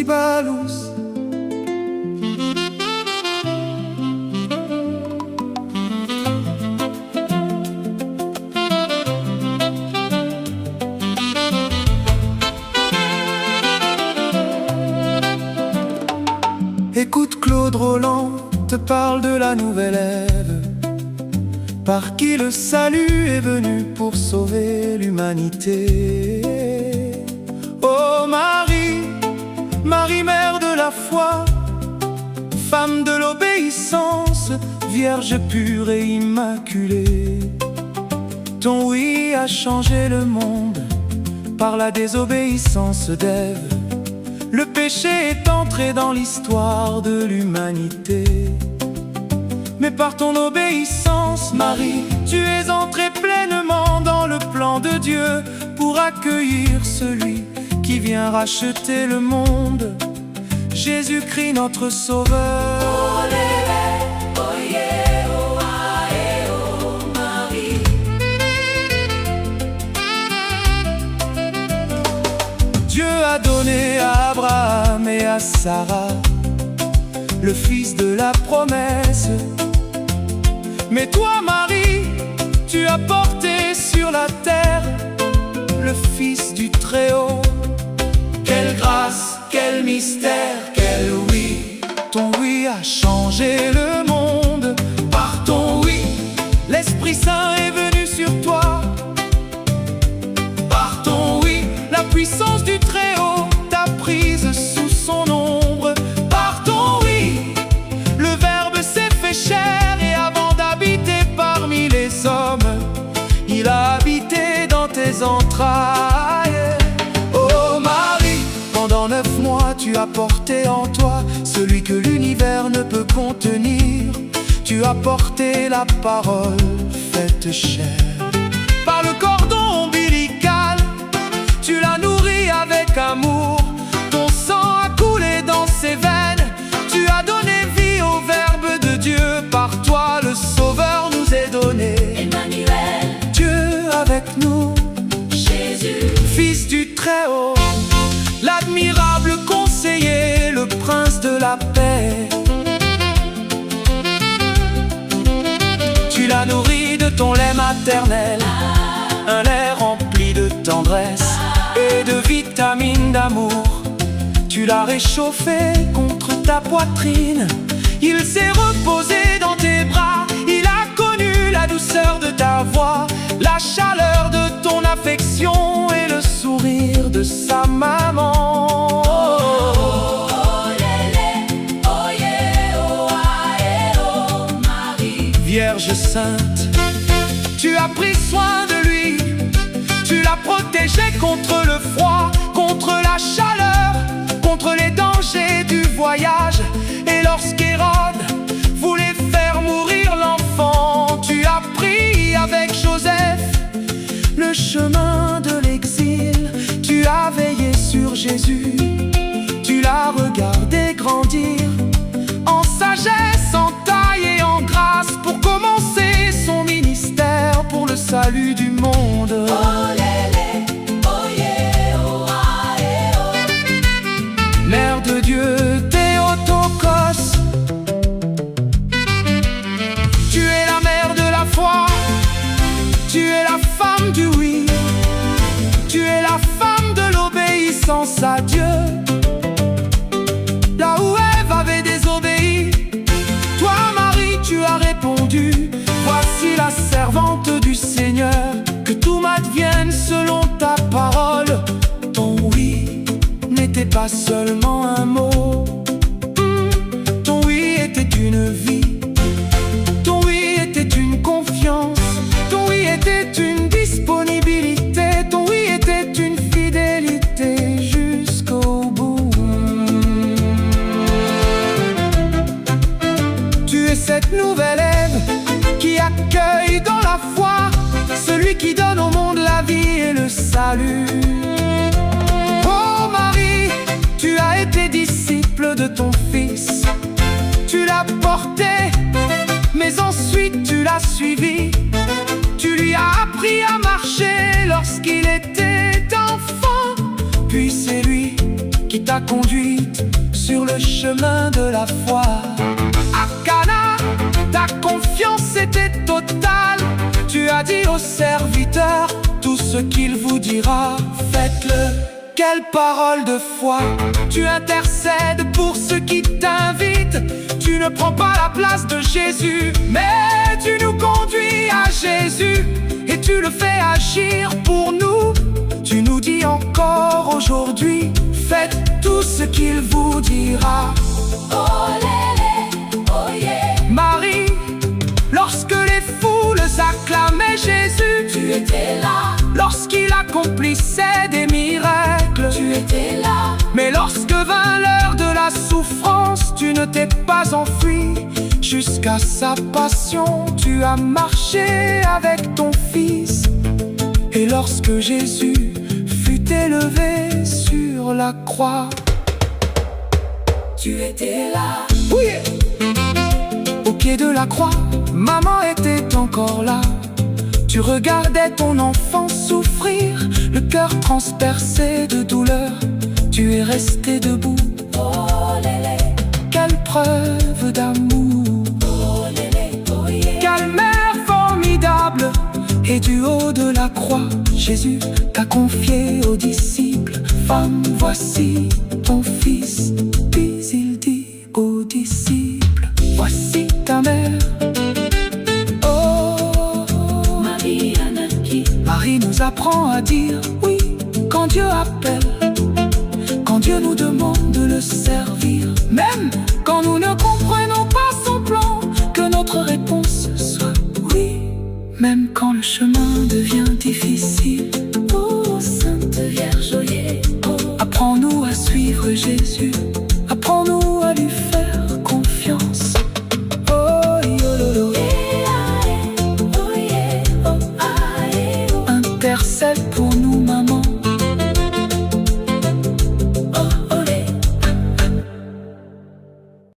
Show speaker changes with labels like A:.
A: Balous. Écoute, Claude Roland te parle de la nouvelle Ève, par qui le salut est venu pour sauver l'humanité. Oh Marie, Marie mère de la foi, femme de l'obéissance, vierge pure et immaculée. Ton oui a changé le monde par la désobéissance d'Ève. Le péché est entré dans l'histoire de l'humanité. Mais par ton obéissance, Marie, tu es entrée pleinement dans le plan de Dieu pour accueillir celui qui vient racheter le monde, Jésus-Christ notre Sauveur. Dieu a donné à Abraham et à Sarah le fils de la promesse. Mais toi, Marie, tu as porté sur la terre le Fils du Très-Haut. Quelle grâce, quel mystère, quel oui. Ton oui a changé le monde. Par ton oui, l'Esprit Saint est venu sur toi. Par ton oui, la puissance du Très-Haut t'a prise sous son ombre. Par ton oui, le Verbe s'est fait chair, et avant d'habiter parmi les hommes, il a habité dans tes entrailles. Oh Marie, pendant 9 mois tu as porté en toi celui que l'univers ne peut contenir. Tu as porté la parole faite chair. Par le cordon ombilical, tu l'as nourri avec amour. Ton sang a coulé dans ses veines. Tu as donné vie au Verbe de Dieu. Par toi le Sauveur nous est donné.
B: Emmanuel,
A: Dieu avec nous,
B: Jésus,
A: Fils du Très-Haut, l'admirable conseiller, le prince de la paix. Tu l'as nourri de ton lait maternel, un lait rempli de tendresse et de vitamines d'amour. Tu l'as réchauffé contre ta poitrine. Il s'est reposé dans tes bras. Il a connu la douceur de ta voix, la chaleur de ton affection et le sourire de sa maman. Vierge sainte, tu as pris soin de lui. Tu l'as protégé contre le froid, contre la chaleur, contre les dangers du voyage. Et lorsqu'Hérode voulait faire mourir l'enfant, tu as pris avec Joseph le chemin de l'exil. Tu as veillé sur Jésus, tu l'as regardé grandir en sagesse, en taille et en grâce, pour commencer son ministère pour le salut du monde. Mère de Dieu, Théotokos, tu es la mère de la foi. Tu es la femme du oui. Tu es la femme de l'obéissance à Dieu. Là où Ève avait désobéi, toi Marie tu as répondu: voici la servante du Seigneur, que tout m'advienne selon ta parole. Ton oui n'était pas seulement un mot, ton oui était une vie. Ton oui était une confiance. Ton oui était une disponibilité. Ton oui était une fidélité jusqu'au bout. Tu es cette nouvelle Ève qui accueille dans la foi celui qui donne au monde la vie et le salut. Oh Marie, tu as été disciple de ton Fils. Tu l'as porté, mais ensuite tu l'as suivi. Tu lui as appris à marcher lorsqu'il était enfant. Puis c'est lui qui t'a conduite chemin de la foi. À Cana, ta confiance était totale. Tu as dit aux serviteurs, tout ce qu'il vous dira, faites-le. Quelle parole de foi! Tu intercèdes pour ceux qui t'invitent. Tu ne prends pas la place de Jésus, mais tu nous conduis à Jésus. Et tu le fais agir pour nous. Tu nous dis encore aujourd'hui, faites tout ce qu'il vous dira.
B: Oh lélé, oh yeah.
A: Marie, lorsque les foules acclamaient Jésus,
B: Tu étais là,
A: lorsqu'il accomplissait des miracles,
B: tu étais là.
A: mais lorsque vint l'heure de la souffrance, tu ne t'es pas enfui. Jusqu'à sa passion, tu as marché avec ton fils. Et lorsque Jésus fut élevé sur la croix,
B: Tu étais là,
A: oui, au pied de la croix, maman était encore là. Tu regardais ton enfant souffrir, le cœur transpercé de douleur. Tu es resté debout.
B: oh lélé,
A: Quelle preuve d'amour,
B: oh lélé, oh yeah.
A: quelle mère formidable. Et du haut de la croix, Jésus t'a confié aux disciples. Femme, voici ton fils. Puis il dit aux disciples, voici ta mère. Oh,
B: Marie Anaki,
A: Marie nous apprend à dire oui quand Dieu appelle, quand Dieu nous demande de le servir, même quand nous ne comprenons pas son plan, que notre réponse soit oui, même quand le chemin devient difficile.
B: oh Sainte Vierge, oh yeah, oh.
A: Apprends-nous à suivre Jésus.